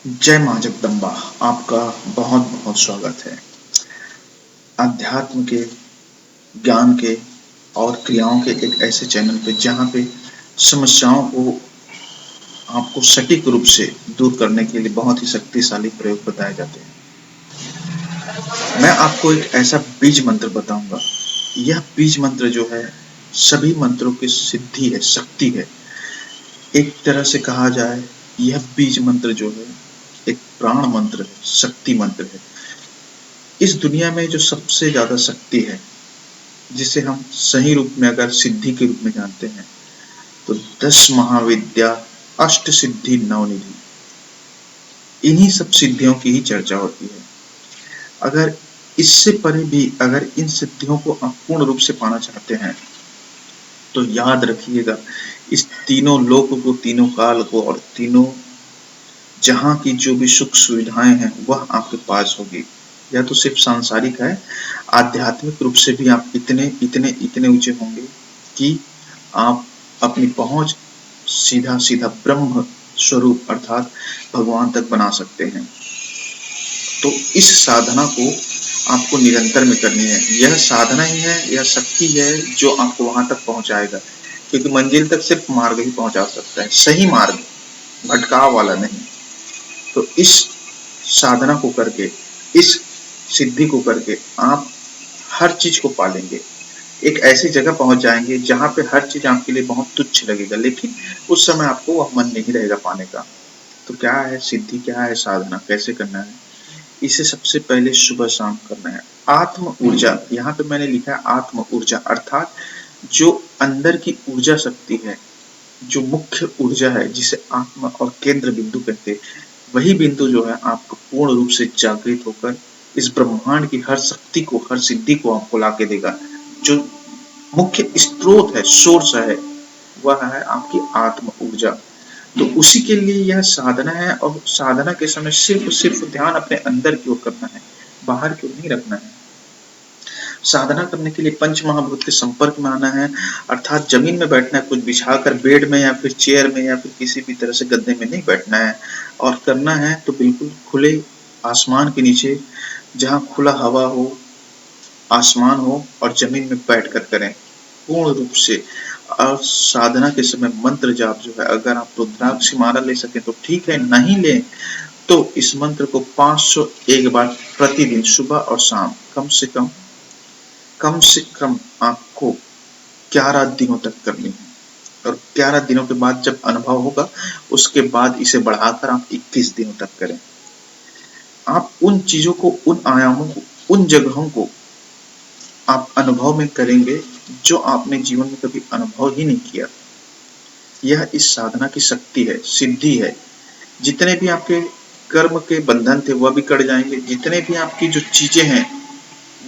जय माँ जगदम्बा। आपका बहुत बहुत स्वागत है अध्यात्म के, ज्ञान के और क्रियाओं के एक ऐसे चैनल पे जहाँ पे समस्याओं को आपको सटीक रूप से दूर करने के लिए बहुत ही शक्तिशाली प्रयोग बताए जाते हैं। मैं आपको एक ऐसा बीज मंत्र बताऊंगा। यह बीज मंत्र जो है सभी मंत्रों की सिद्धि है, शक्ति है। एक तरह से कहा जाए, यह बीज मंत्र जो है एक प्राण मंत्र है, शक्ति मंत्र है। इस दुनिया में जो सबसे ज्यादा शक्ति है, जिसे हम सही रूप में अगर सिद्धि के रूप में जानते हैं, तो 10 महाविद्या, अष्ट सिद्धि, नवनिधि, इन्हीं सब सिद्धियों की ही चर्चा होती है। अगर इससे परे भी अगर इन सिद्धियों को आप पूर्ण रूप से पाना चाहते हैं, तो याद रखिएगा, इस तीनों लोक को, तीनों काल को और तीनों जहां की जो भी सुख सुविधाएं हैं वह आपके पास होगी। यह तो सिर्फ सांसारिक है, आध्यात्मिक रूप से भी आप इतने इतने इतने ऊंचे होंगे कि आप अपनी पहुंच सीधा सीधा ब्रह्म स्वरूप अर्थात भगवान तक बना सकते हैं। तो इस साधना को आपको निरंतर में करनी है। यह साधना ही है, यह शक्ति है जो आपको वहां तक पहुंचाएगा, क्योंकि मंजिल तक सिर्फ मार्ग ही पहुंचा सकता है, सही मार्ग, भटकाव वाला नहीं। तो इस साधना को करके, इस सिद्धि को करके आप हर चीज को पालेंगे। एक ऐसी जगह पहुंच जाएंगे जहां पे हर चीज आपके लिए बहुत तुच्छ लगेगा, लेकिन उस समय आपको वह मन नहीं रहेगा पाने का। तो क्या है सिद्धि, क्या है साधना, कैसे करना है? इसे सबसे पहले सुबह शाम करना है। आत्म ऊर्जा, यहाँ पे मैंने लिखा है आत्म ऊर्जा, अर्थात जो अंदर की ऊर्जा शक्ति है, जो मुख्य ऊर्जा है, जिसे आत्मा और केंद्र बिंदु कहते हैं, वही बिंदु जो है आपको पूर्ण रूप से जागृत होकर इस ब्रह्मांड की हर शक्ति को, हर सिद्धि को आपको लाके देगा। जो मुख्य स्रोत है, सोर्स है, वह है आपकी आत्म ऊर्जा। तो उसी के लिए यह साधना है, और साधना के समय सिर्फ सिर्फ ध्यान अपने अंदर की ओर करना है, बाहर की ओर नहीं रखना है। साधना करने के लिए पंच महाभूत के संपर्क में आना है, अर्थात जमीन में बैठना है, कुछ बिछाकर बेड में या फिर चेयर में या फिर किसी भी तरह से गद्दे में नहीं बैठना है। और करना है तो बिल्कुल खुले आसमान के नीचे, जहाँ खुला हवा हो, आसमान हो, और जमीन में बैठ कर करें पूर्ण रूप से। और साधना के समय मंत्र जाप जो है, अगर आप रुद्राक्ष माला ले सके तो ठीक है, नहीं ले तो इस मंत्र को 501 बार प्रतिदिन सुबह और शाम कम से कम आपको 11 दिनों तक करनी है। और 11 दिनों के बाद जब अनुभव होगा, उसके बाद इसे बढ़ाकर आप 21 दिनों तक करें। आप उन चीजों को, उन आयामों को, उन जगहों को आप अनुभव में करेंगे जो आपने जीवन में कभी अनुभव ही नहीं किया। यह इस साधना की शक्ति है, सिद्धि है। जितने भी आपके कर्म के बंधन थे वह भी कट जाएंगे, जितने भी आपकी जो चीजें हैं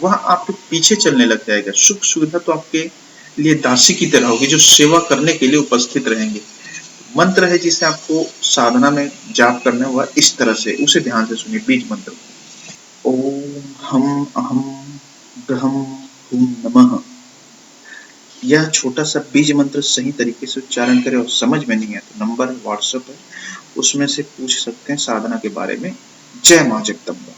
वह आपके पीछे चलने लग जाएगा। सुख सुविधा तो आपके लिए दासी की तरह होगी, जो सेवा करने के लिए उपस्थित रहेंगे। मंत्र है जिसे आपको साधना में जाप करना हुआ, इस तरह से उसे ध्यान से सुनिए, बीज मंत्र। ओम हम अहम ब्रह्म हूं नमः। यह छोटा सा बीज मंत्र सही तरीके से उच्चारण करें, और समझ में नहीं है तो नंबर व्हाट्सएप है, उसमें से पूछ सकते हैं साधना के बारे में। जय मां जगदम्बा।